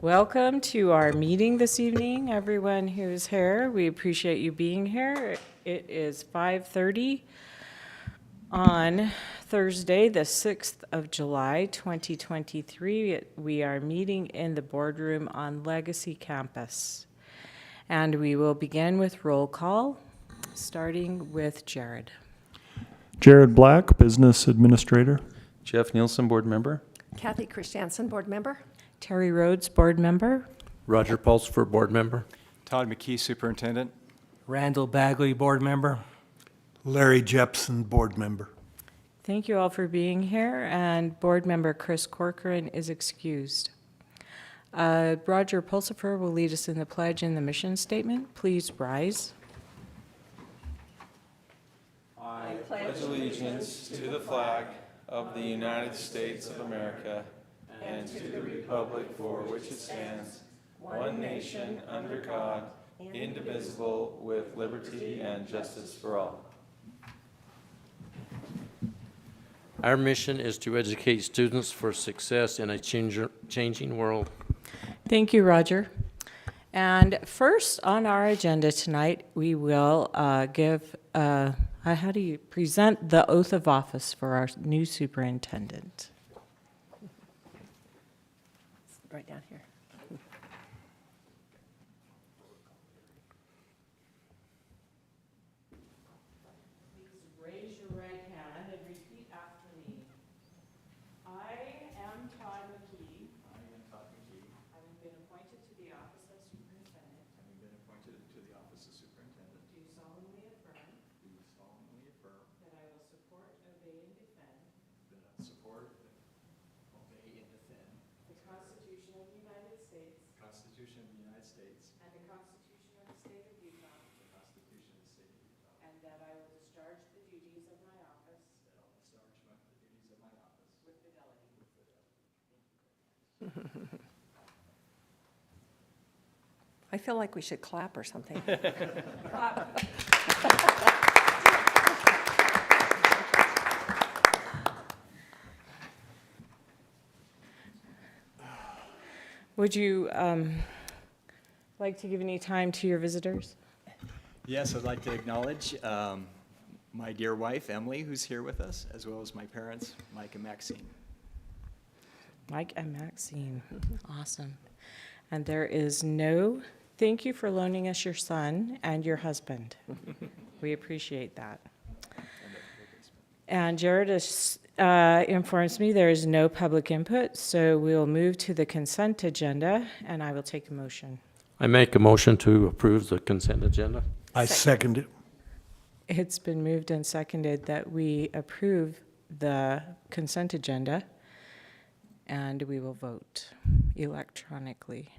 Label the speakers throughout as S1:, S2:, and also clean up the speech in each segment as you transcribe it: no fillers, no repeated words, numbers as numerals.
S1: Welcome to our meeting this evening, everyone who's here. We appreciate you being here. It is 5:30 on Thursday, the 6th of July, 2023. We are meeting in the boardroom on Legacy Campus. And we will begin with roll call, starting with Jared.
S2: Jared Black, Business Administrator.
S3: Jeff Nielsen, Board Member.
S4: Kathy Christiansen, Board Member.
S1: Terry Rhodes, Board Member.
S5: Roger Pulsfer, Board Member.
S6: Todd McKee, Superintendent.
S7: Randall Bagley, Board Member.
S8: Larry Jepson, Board Member.
S1: Thank you all for being here, and Board Member Chris Corcoran is excused. Roger Pulsifer will lead us in the pledge and the mission statement. Please rise.
S3: I pledge allegiance to the flag of the United States of America and to the republic for which it stands, one nation under God, indivisible, with liberty and justice for all.
S5: Our mission is to educate students for success in a changing world.
S1: Thank you, Roger. And first on our agenda tonight, we will present the oath of office for our new superintendent.
S4: Right down here.
S1: Please raise your right hand and repeat after me. I am Todd McKee. Having been appointed to the office of superintendent. Do solemnly affirm. That I will support, obey, and defend. The Constitution of the United States. And the Constitution of the State of Utah. And that I will discharge the duties of my office. With fidelity.
S4: I feel like we should clap or something.
S1: Would you like to give any time to your visitors?
S6: Yes, I'd like to acknowledge my dear wife, Emily, who's here with us, as well as my parents, Mike and Maxine.
S1: Mike and Maxine, awesome. And thank you for loaning us your son and your husband. We appreciate that. And Jared informs me there is no public input, so we'll move to the consent agenda, and I will take a motion.
S5: I make a motion to approve the consent agenda.
S8: I second it.
S1: It's been moved and seconded that we approve the consent agenda, and we will vote electronically.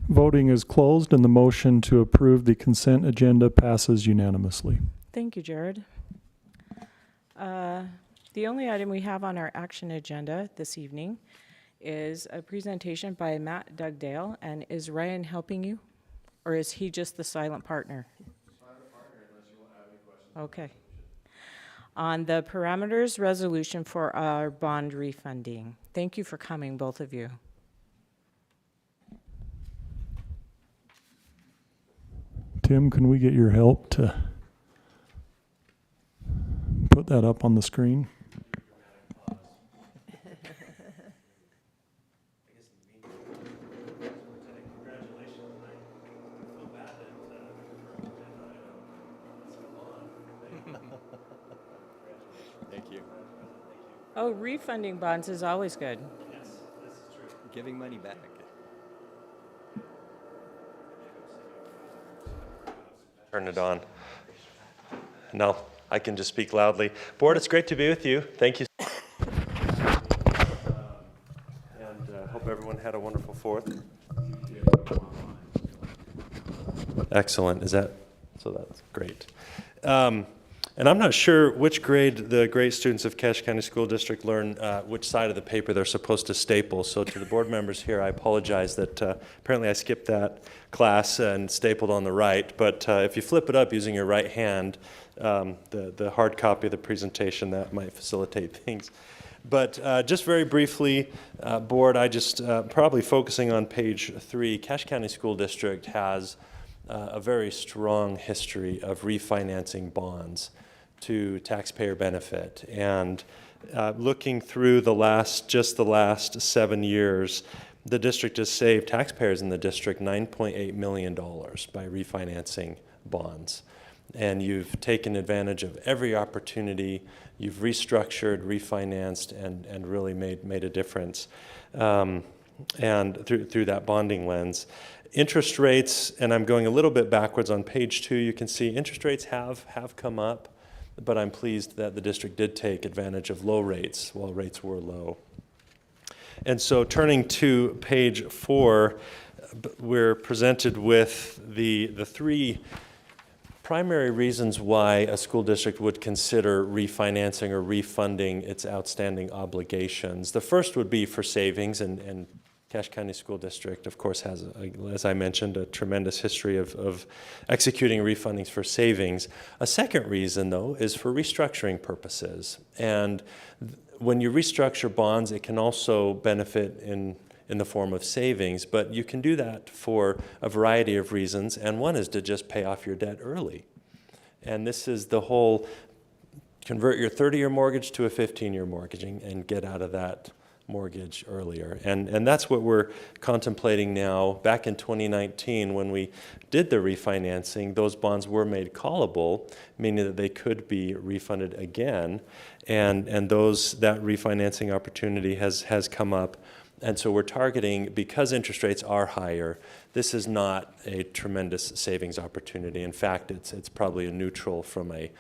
S2: Voting is closed and the motion to approve the consent agenda passes unanimously.
S1: Thank you, Jared. The only item we have on our action agenda this evening is a presentation by Matt Dugdale. And is Ryan helping you? Or is he just the silent partner? Silent partner, unless you want to have any questions. Okay. On the parameters resolution for our bond refunding. Thank you for coming, both of you.
S2: Tim, can we get your help to put that up on the screen?
S6: Thank you.
S1: Oh, refunding bonds is always good.
S6: Yes, this is true. Giving money back.
S9: Turn it on. No, I can just speak loudly. Board, it's great to be with you. Thank you. And hope everyone had a wonderful 4th. Excellent. So that's great. And I'm not sure which grade the great students of Cache County School District learn which side of the paper they're supposed to staple. So to the board members here, I apologize that apparently I skipped that class and stapled on the right. But if you flip it up using your right hand, the hard copy of the presentation, that might facilitate things. But just very briefly, board, I just probably focusing on page 3, Cache County School District has a very strong history of refinancing bonds to taxpayer benefit. And looking through the last 7 years, the district has saved taxpayers in the district $9.8 million by refinancing bonds. And you've taken advantage of every opportunity. You've restructured, refinanced, and really made a difference. And through that bonding lens. Interest rates, and I'm going a little bit backwards on page 2, you can see interest rates have come up, but I'm pleased that the district did take advantage of low rates while rates were low. And so turning to page 4, we're presented with the 3 primary reasons why a school district would consider refinancing or refunding its outstanding obligations. The first would be for savings, and Cache County School District, of course, has, as I mentioned, a tremendous history of executing refundings for savings. A second reason, though, is for restructuring purposes. And when you restructure bonds, it can also benefit in the form of savings, but you can do that for a variety of reasons, and one is to just pay off your debt early. And this is the whole convert your 30-year mortgage to a 15-year mortgage and get out of that mortgage earlier. And that's what we're contemplating now. Back in 2019, when we did the refinancing, those bonds were made callable, meaning that they could be refunded again. And that refinancing opportunity has come up. And so we're targeting, because interest rates are higher, this is not a tremendous savings opportunity. In fact, it's probably a neutral from a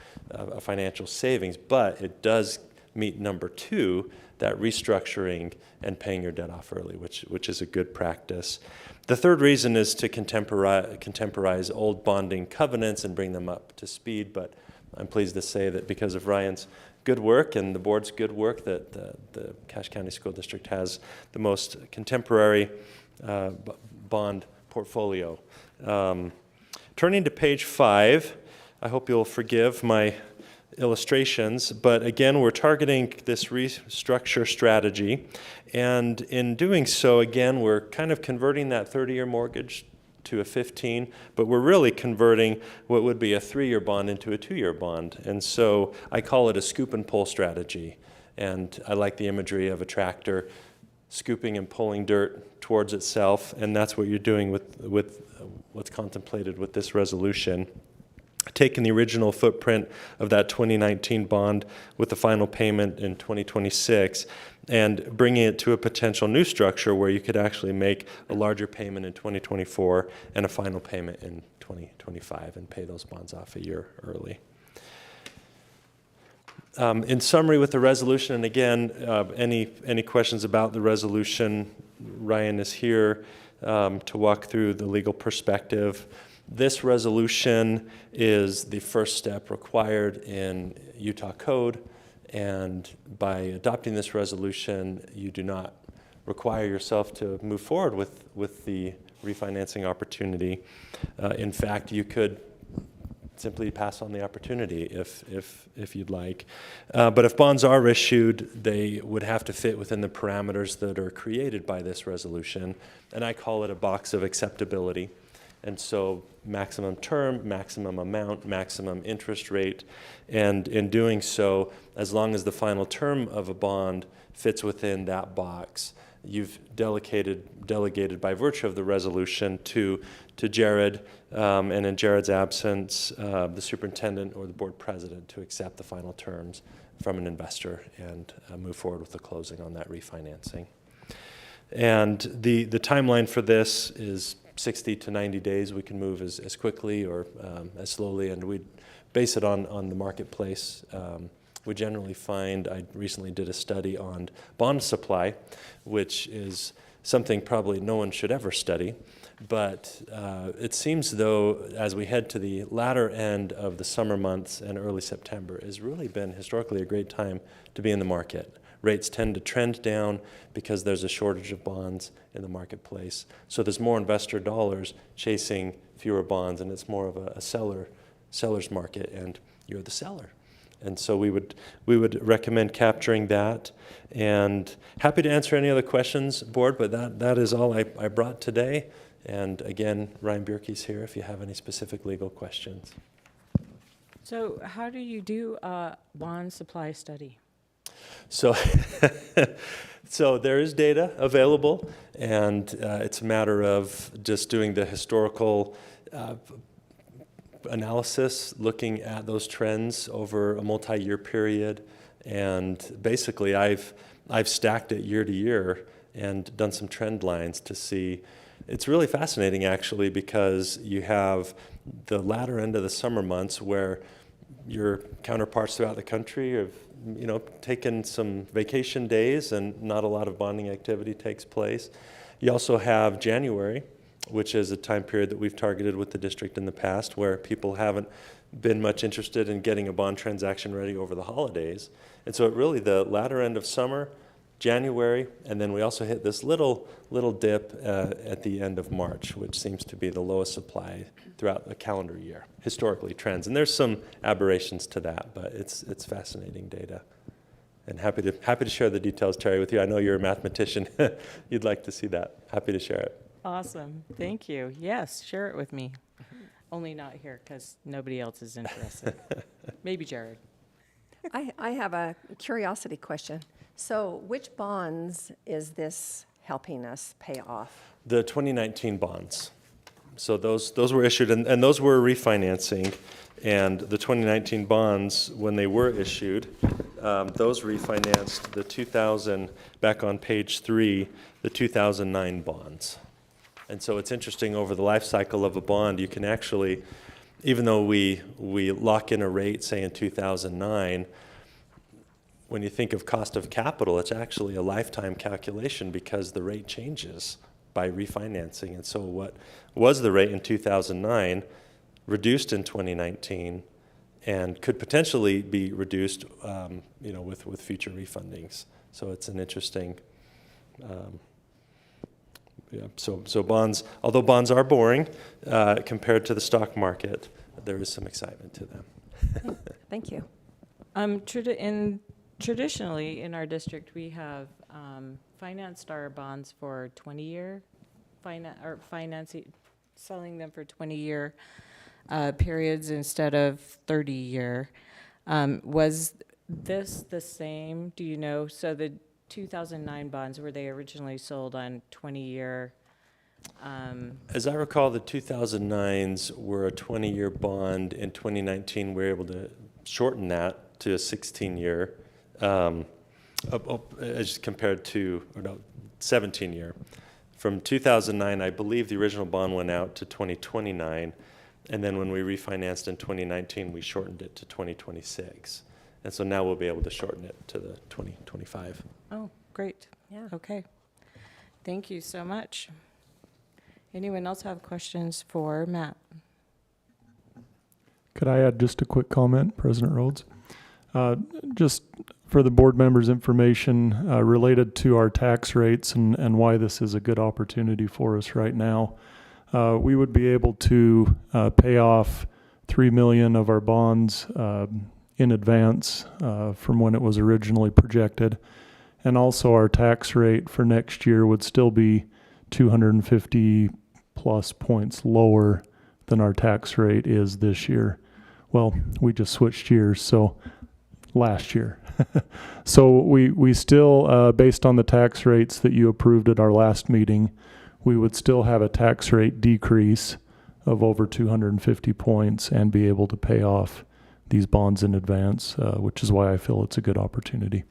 S9: financial savings, but it does meet number 2, that restructuring and paying your debt off early, which is a good practice. The third reason is to contemporize old bonding covenants and bring them up to speed, but I'm pleased to say that because of Ryan's good work and the board's good work, that the Cache County School District has the most contemporary bond portfolio. Turning to page 5, I hope you'll forgive my illustrations, but again, we're targeting this restructure strategy, and in doing so, again, we're kind of converting that 30-year mortgage to a 15, but we're really converting what would be a 3-year bond into a 2-year bond, and so I call it a scoop and pull strategy, and I like the imagery of a tractor scooping and pulling dirt towards itself, and that's what you're doing with what's contemplated with this resolution. Taking the original footprint of that 2019 bond with the final payment in 2026 and bringing it to a potential new structure where you could actually make a larger payment in 2024 and a final payment in 2025 and pay those bonds off a year early. In summary with the resolution, and again, any questions about the resolution, Ryan is here to walk through the legal perspective. This resolution is the first step required in Utah Code, and by adopting this resolution, you do not require yourself to move forward with the refinancing opportunity. In fact, you could simply pass on the opportunity if you'd like. But if bonds are issued, they would have to fit within the parameters that are created by this resolution, and I call it a box of acceptability. And so maximum term, maximum amount, maximum interest rate, and in doing so, as long as the final term of a bond fits within that box, you've delegated by virtue of the resolution to Jared, and in Jared's absence, the superintendent or the board president to accept the final terms from an investor and move forward with the closing on that refinancing. And the timeline for this is 60 to 90 days. We can move as quickly or as slowly, and we base it on the marketplace. We generally find, I recently did a study on bond supply, which is something probably no one should ever study, But it seems though, as we head to the latter end of the summer months and early September, has really been historically a great time to be in the market. Rates tend to trend down because there's a shortage of bonds in the marketplace. So there's more investor dollars chasing fewer bonds, and it's more of a seller's market, and you're the seller. And so we would recommend capturing that. And happy to answer any other questions, board, but that is all I brought today. And again, Ryan Bierke's here if you have any specific legal questions.
S1: So how do you do a bond supply study?
S9: So, so there is data available, and it's a matter of just doing the historical analysis, looking at those trends over a multi-year period. And basically, I've stacked it year to year and done some trend lines to see. It's really fascinating, actually, because you have the latter end of the summer months where your counterparts throughout the country have, taken some vacation days and not a lot of bonding activity takes place. You also have January, which is a time period that we've targeted with the district in the past, where people haven't been much interested in getting a bond transaction ready over the holidays. And so it really, the latter end of summer, January, and then we also hit this little dip at the end of March, which seems to be the lowest supply throughout the calendar year, historically trends. And there's some aberrations to that, but it's fascinating data. And happy to share the details, Terry, with you. I know you're a mathematician. You'd like to see that. Happy to share it.
S1: Awesome. Thank you. Yes, share it with me. Only not here because nobody else is interested. Maybe Jared.
S4: I have a curiosity question. So which bonds is this helping us pay off?
S9: The 2019 bonds. So those were issued, and those were refinancing. And the 2019 bonds, when they were issued, those refinanced the 2000, back on page 3, the 2009 bonds. And so it's interesting, over the life cycle of a bond, you can actually, even though we lock in a rate, say in 2009, when you think of cost of capital, it's actually a lifetime calculation because the rate changes by refinancing. And so what was the rate in 2009 reduced in 2019 and could potentially be reduced, with future refundings. So it's an interesting. So bonds, although bonds are boring compared to the stock market, there is some excitement to them.
S4: Thank you.
S1: Traditionally, in our district, we have financed our bonds for 20-year, selling them for 20-year periods instead of 30-year. Was this the same? Do you know? So the 2009 bonds, were they originally sold on 20-year?
S9: As I recall, the 2009s were a 20-year bond. In 2019, we were able to shorten that to a 16-year. As compared to 17-year. From 2009, I believe the original bond went out to 2029, and then when we refinanced in 2019, we shortened it to 2026. And so now we'll be able to shorten it to the 2025.
S1: Oh, great.
S4: Yeah.
S1: Okay. Thank you so much. Anyone else have questions for Matt?
S2: Could I add just a quick comment, President Rhodes? Just for the board members' information related to our tax rates and why this is a good opportunity for us right now. We would be able to pay off $3 million of our bonds in advance from when it was originally projected. And also our tax rate for next year would still be 250 plus points lower than our tax rate is this year. Well, we just switched years, so last year. So we still, based on the tax rates that you approved at our last meeting, we would still have a tax rate decrease of over 250 points and be able to pay off these bonds in advance, which is why I feel it's a good opportunity.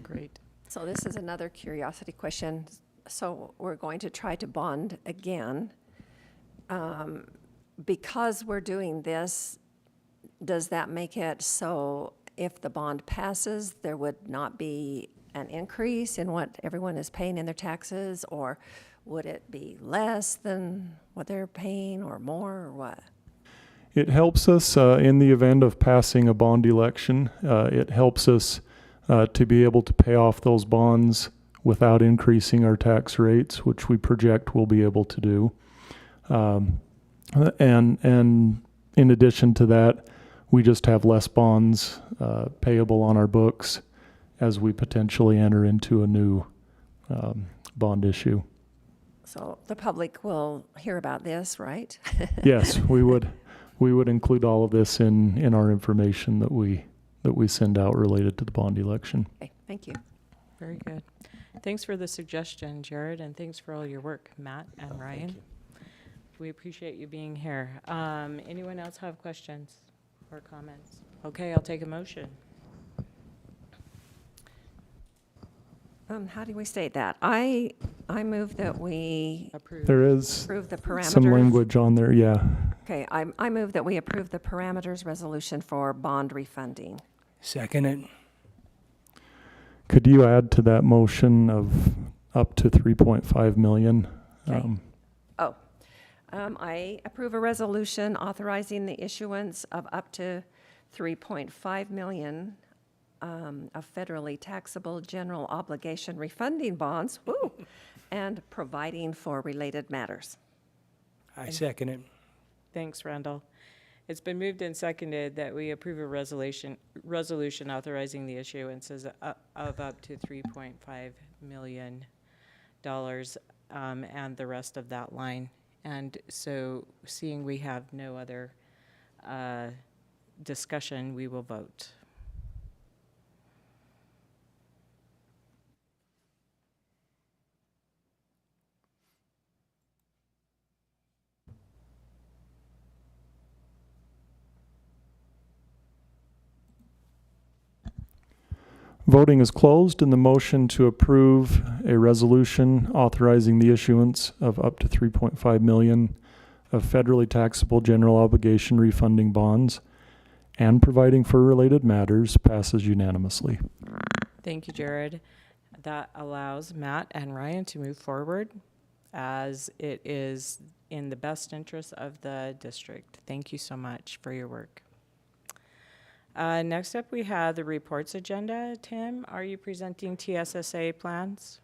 S1: Great.
S4: So this is another curiosity question. So we're going to try to bond again. Because we're doing this, does that make it so if the bond passes, there would not be an increase in what everyone is paying in their taxes? Or would it be less than what they're paying or more or what?
S2: It helps us in the event of passing a bond election. It helps us to be able to pay off those bonds without increasing our tax rates, which we project we'll be able to do. And in addition to that, we just have less bonds payable on our books as we potentially enter into a new bond issue.
S4: So the public will hear about this, right?
S2: Yes, we would include all of this in our information that we send out related to the bond election.
S4: Okay, thank you.
S1: Very good. Thanks for the suggestion, Jared, and thanks for all your work, Matt and Ryan. We appreciate you being here. Anyone else have questions or comments? Okay, I'll take a motion.
S4: How do we state that? I move that we
S1: Approve.
S2: There is
S4: approve the parameters.
S2: some language on there, yeah.
S4: Okay, I move that we approve the parameters resolution for bond refunding.
S7: Second it.
S2: Could you add to that motion of up to 3.5 million?
S4: Okay. I approve a resolution authorizing the issuance of up to 3.5 million of federally taxable general obligation refunding bonds, woo, and providing for related matters.
S7: I second it.
S1: Thanks, Randall. It's been moved and seconded that we approve a resolution authorizing the issuances of up to $3.5 million and the rest of that line. And so, seeing we have no other discussion, we will vote.
S2: Voting is closed, and the motion to approve a resolution authorizing the issuance of up to 3.5 million of federally taxable general obligation refunding bonds and providing for related matters passes unanimously.
S1: Thank you, Jared. That allows Matt and Ryan to move forward as it is in the best interest of the district. Thank you so much for your work. Next up, we have the reports agenda. Tim, are you presenting TSSA plans?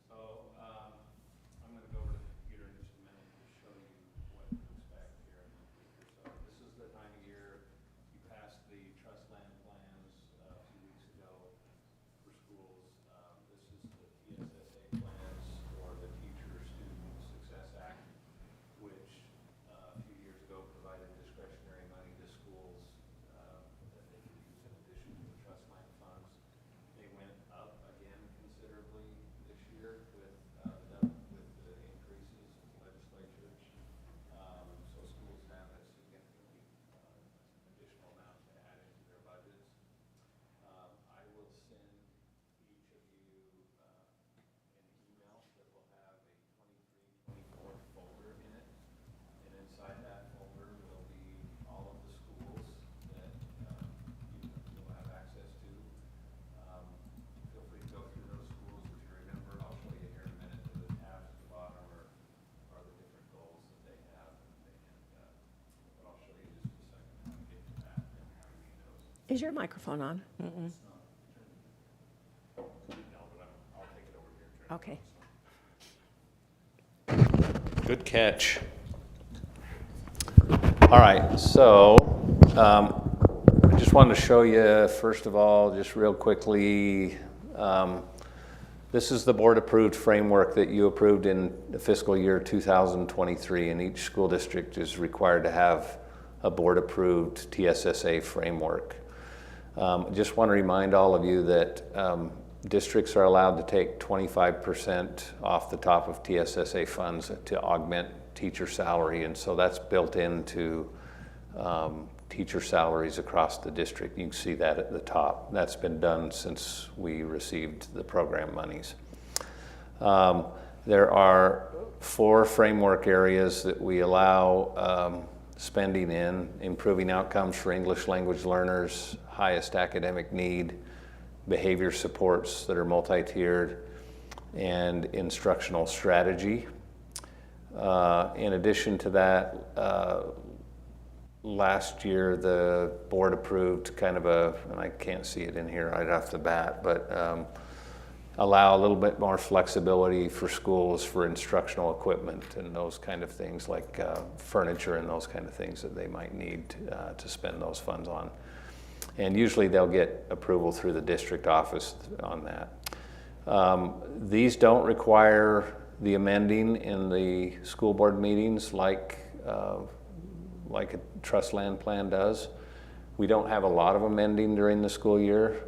S3: So I'm going to go over to the computer in just a minute to show you what to expect here. So this is the time of year you passed the trust land plans a few weeks ago for schools. This is the TSSA plans for the Teacher Student Success Act, which a few years ago provided discretionary money to schools that they could use in addition to the trust land funds. They went up again considerably this year with the increases in the legislature. So schools now have significantly additional amounts to add into their budgets. I will send each of you an email that will have a 23-24 folder in it. And inside that folder will be all of the schools that you'll have access to. Feel free to go through those schools that you remember. I'll show you here in a minute that the tabs at the bottom are the different goals that they have. But I'll show you just a second how to get to that and how you need those.
S4: Is your microphone on?
S1: Mm-mm.
S3: No, but I'll take it over here.
S4: Okay.
S3: Good catch. All right, so I just wanted to show you, first of all, just real quickly, this is the board-approved framework that you approved in the fiscal year 2023, and each school district is required to have a board-approved TSSA framework. Just want to remind all of you that districts are allowed to take 25% off the top of TSSA funds to augment teacher salary, and so that's built into teacher salaries across the district. You can see that at the top. That's been done since we received the program monies. There are 4 framework areas that we allow spending in: improving outcomes for English language learners, highest academic need,
S10: behavior supports that are multi-tiered, and instructional strategy. In addition to that, last year the board approved kind of and I can't see it in here right off the bat, but allow a little bit more flexibility for schools for instructional equipment and those kind of things, like furniture and those kind of things that they might need to spend those funds on. And usually they'll get approval through the district office on that. These don't require the amending in the school board meetings like a trust land plan does. We don't have a lot of amending during the school year.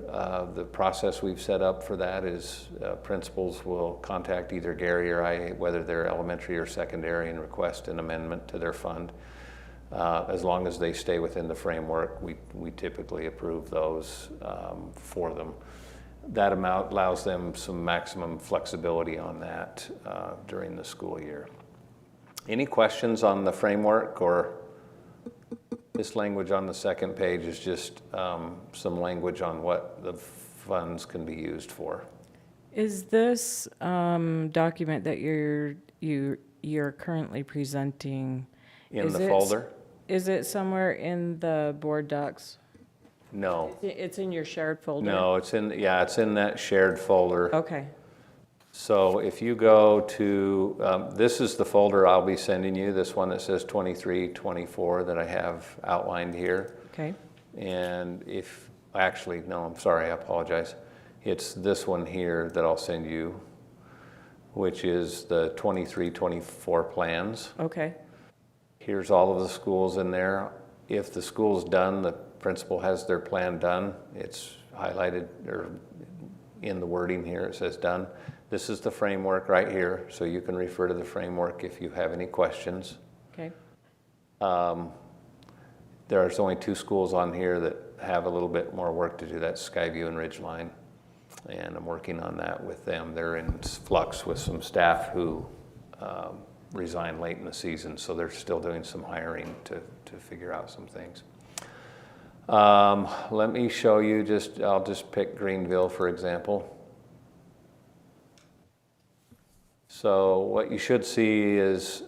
S10: The process we've set up for that is principals will contact either Gary or I, whether they're elementary or secondary, and request an amendment to their fund. As long as they stay within the framework, we typically approve those for them. That amount allows them some maximum flexibility on that during the school year. Any questions on the framework? Or this language on the second page is just some language on what the funds can be used for.
S1: Is this document that you're currently presenting
S10: In the folder?
S1: Is it somewhere in the board docs?
S10: No.
S1: It's in your shared folder?
S10: No, it's in that shared folder.
S1: Okay.
S10: So if you go to, this is the folder I'll be sending you, this one that says 23-24 that I have outlined here.
S1: Okay.
S10: And I'm sorry, I apologize. It's this one here that I'll send you, which is the 23-24 plans.
S1: Okay.
S10: Here's all of the schools in there. If the school's done, the principal has their plan done. It's highlighted or in the wording here, it says done. This is the framework right here, so you can refer to the framework if you have any questions.
S1: Okay.
S10: There's only 2 schools on here that have a little bit more work to do. That's Skyview and Ridgeline, and I'm working on that with them. They're in flux with some staff who resigned late in the season, so they're still doing some hiring to figure out some things. Let me show you I'll just pick Greenville, for example. So what you should see is,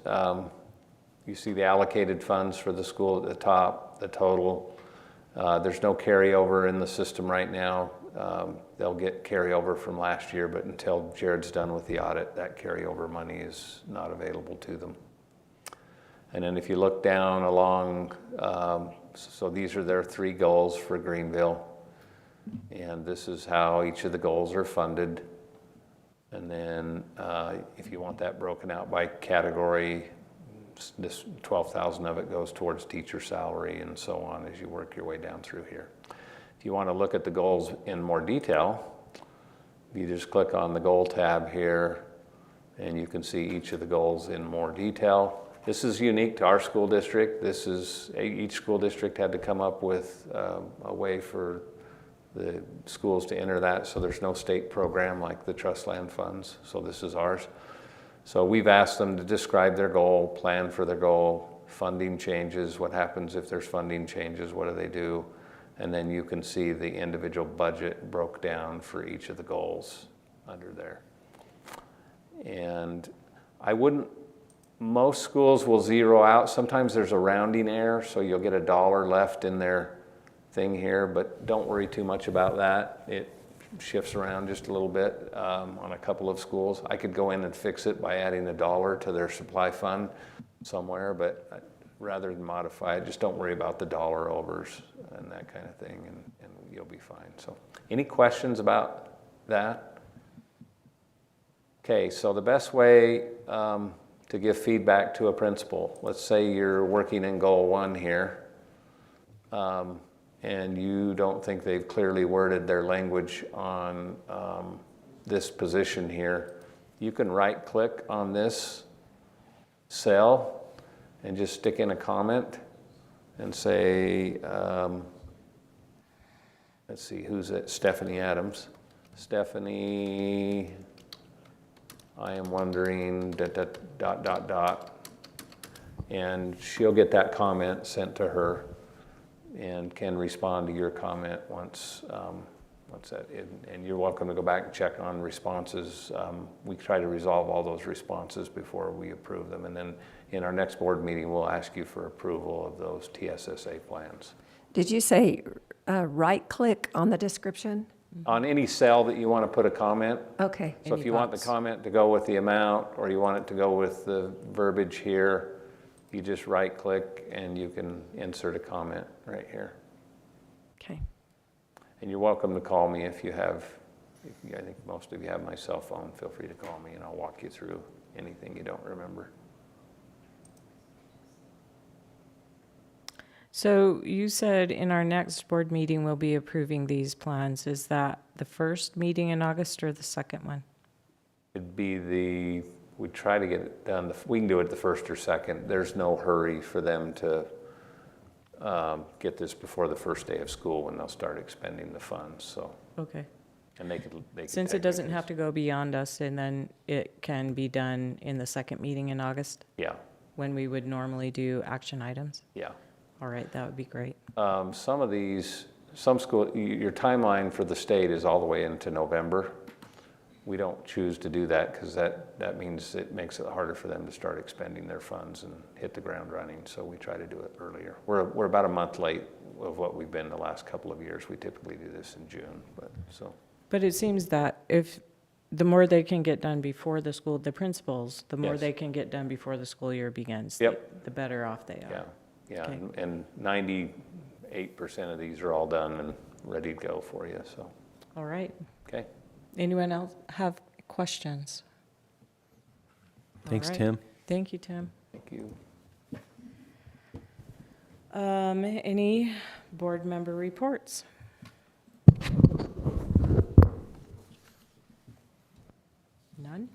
S10: you see the allocated funds for the school at the top, the total. There's no carryover in the system right now. They'll get carryover from last year, but until Jared's done with the audit, that carryover money is not available to them. And then if you look down along, so these are their 3 goals for Greenville. And this is how each of the goals are funded. And then if you want that broken out by category, this 12,000 of it goes towards teacher salary and so on as you work your way down through here. If you want to look at the goals in more detail, you just click on the goal tab here and you can see each of the goals in more detail. This is unique to our school district. Each school district had to come up with a way for the schools to enter that, so there's no state program like the trust land funds, so this is ours. So we've asked them to describe their goal, plan for their goal, funding changes, what happens if there's funding changes, what do they do, and then you can see the individual budget broke down for each of the goals under there. And most schools will zero out. Sometimes there's a rounding error, so you'll get $1 left in their thing here, but don't worry too much about that. It shifts around just a little bit on a couple of schools. I could go in and fix it by adding $1 to their supply fund somewhere, but rather than modify it, just don't worry about the dollar overs and that kind of thing, and you'll be fine. So any questions about that? Okay, so the best way to give feedback to a principal, let's say you're working in goal 1 here, and you don't think they've clearly worded their language on this position here, you can right-click on this cell and just stick in a comment and say, let's see, who's it? Stephanie Adams. Stephanie, I am wondering, ... And she'll get that comment sent to her and can respond to your comment once what's that? And you're welcome to go back and check on responses. We try to resolve all those responses before we approve them. And then in our next board meeting, we'll ask you for approval of those TSSA plans.
S4: Did you say right-click on the description?
S10: On any cell that you want to put a comment,
S4: Okay.
S10: so if
S1: Any
S10: you want the
S1: thoughts?
S10: comment to go with the amount, or you want it to go with the verbiage here, you just right-click and you can insert a comment right here.
S4: Okay.
S10: And you're welcome to call me if you have, I think most of you have my cell phone. Feel free to call me and I'll walk you through anything you don't remember.
S1: So you said in our next board meeting, we'll be approving these plans. Is that the first meeting in August or the second one?
S10: It'd be we try to get it done, we can do it the first or second. There's no hurry for them to get this before the first day of school when they'll start expending the funds, so.
S1: Okay.
S10: And they could
S1: Since it doesn't have to go beyond us, and then it can be done in the second meeting in August,
S10: Yeah,
S1: when we would normally do action items?
S10: yeah.
S1: All right, that would be great.
S10: Some of these, some school, your timeline for the state is all the way into November. We don't choose to do that because that means it makes it harder for them to start expending their funds and hit the ground running. So we try to do it earlier. We're about a month late of what we've been the last couple of years. We typically do this in June,
S1: But it seems that if, the more they can get done before the school, the principals, the more
S10: Yes.
S1: they can get done before the school year begins.
S10: Yep.
S1: The better off they
S10: yeah,
S1: are.
S10: yeah.
S1: Okay.
S10: And 98% of these are all done and ready to go for you, so,
S1: All right.
S10: okay.
S1: Anyone else have questions?
S3: Thanks,
S1: All right.
S3: Tim.
S1: Thank you, Tim.
S10: Thank you.
S1: Any board member reports? None?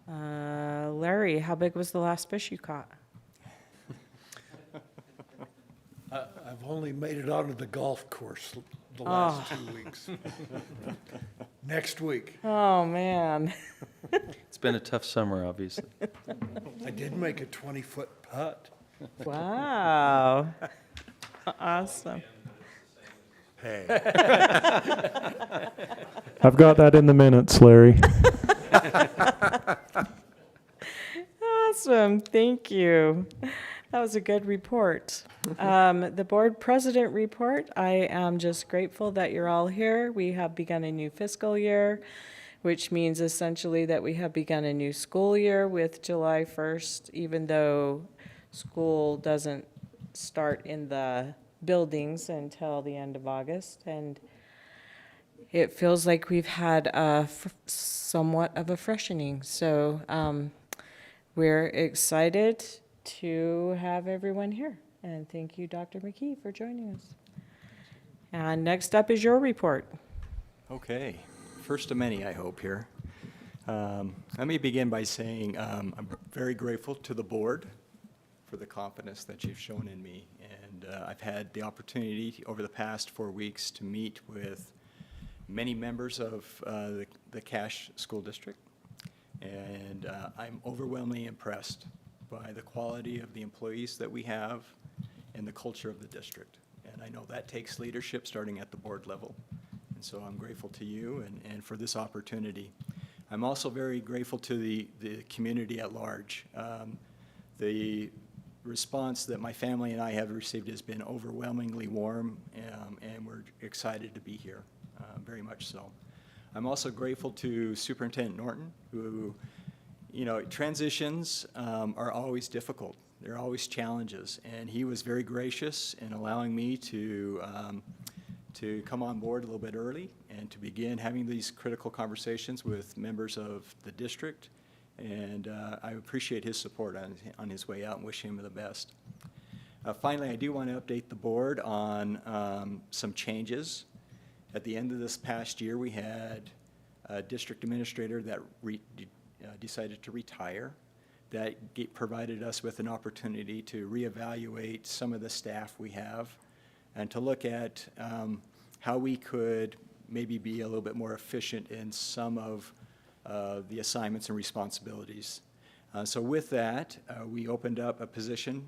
S1: Larry, how big was the last fish you caught?
S8: I've only made it onto the golf course the last 2 weeks. Next week.
S1: Oh, man.
S3: It's been a tough summer, obviously.
S8: I did make a 20-foot putt.
S1: Wow. Awesome.
S8: Hey.
S2: I've got that in the minutes, Larry.
S1: Awesome, thank you. That was a good report. The board president report, I am just grateful that you're all here. We have begun a new fiscal year, which means essentially that we have begun a new school year with July 1st, even though school doesn't start in the buildings until the end of August. And it feels like we've had somewhat of a freshening. So we're excited to have everyone here. And thank you, Dr. McKee, for joining us. And next up is your report.
S6: Okay, first of many, I hope, here. Let me begin by saying I'm very grateful to the board for the confidence that you've shown in me. And I've had the opportunity over the past 4 weeks to meet with many members of the Cache School District. And I'm overwhelmingly impressed by the quality of the employees that we have and the culture of the district. And I know that takes leadership starting at the board level. And so I'm grateful to you and for this opportunity. I'm also very grateful to the community at large. The response that my family and I have received has been overwhelmingly warm, and we're excited to be here, very much so. I'm also grateful to Superintendent Norton, who, you know, transitions are always difficult. There are always challenges, and he was very gracious in allowing me to come on board a little bit early and to begin having these critical conversations with members of the district. And I appreciate his support on his way out and wish him the best. Finally, I do want to update the board on some changes. At the end of this past year, we had a district administrator that decided to retire. That provided us with an opportunity to reevaluate some of the staff we have and to look at how we could maybe be a little bit more efficient in some of the assignments and responsibilities. So with that, we opened up a position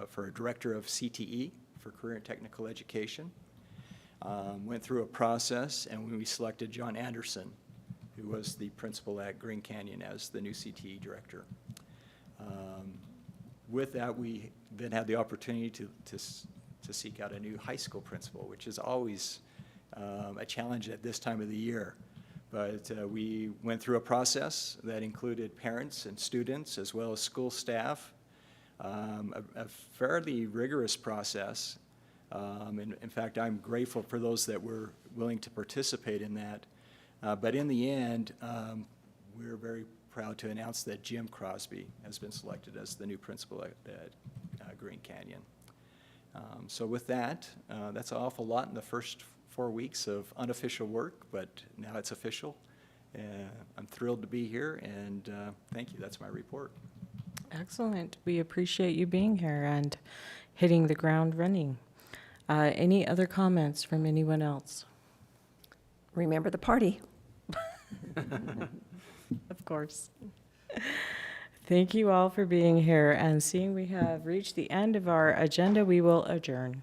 S6: for a director of CTE for Career and Technical Education. Went through a process, and we selected John Anderson, who was the principal at Green Canyon, as the new CTE director. With that, we then had the opportunity to seek out a new high school principal, which is always a challenge at this time of the year. But we went through a process that included parents and students as well as school staff, a fairly rigorous process. And in fact, I'm grateful for those that were willing to participate in that. But in the end, we're very proud to announce that Jim Crosby has been selected as the new principal at Green Canyon. So with that, that's an awful lot in the first 4 weeks of unofficial work, but now it's official. I'm thrilled to be here, and thank you. That's my report.
S1: Excellent. We appreciate you being here and hitting the ground running. Any other comments from anyone else?
S4: Remember the party.
S1: Of course. Thank you all for being here, and seeing we have reached the end of our agenda, we will adjourn.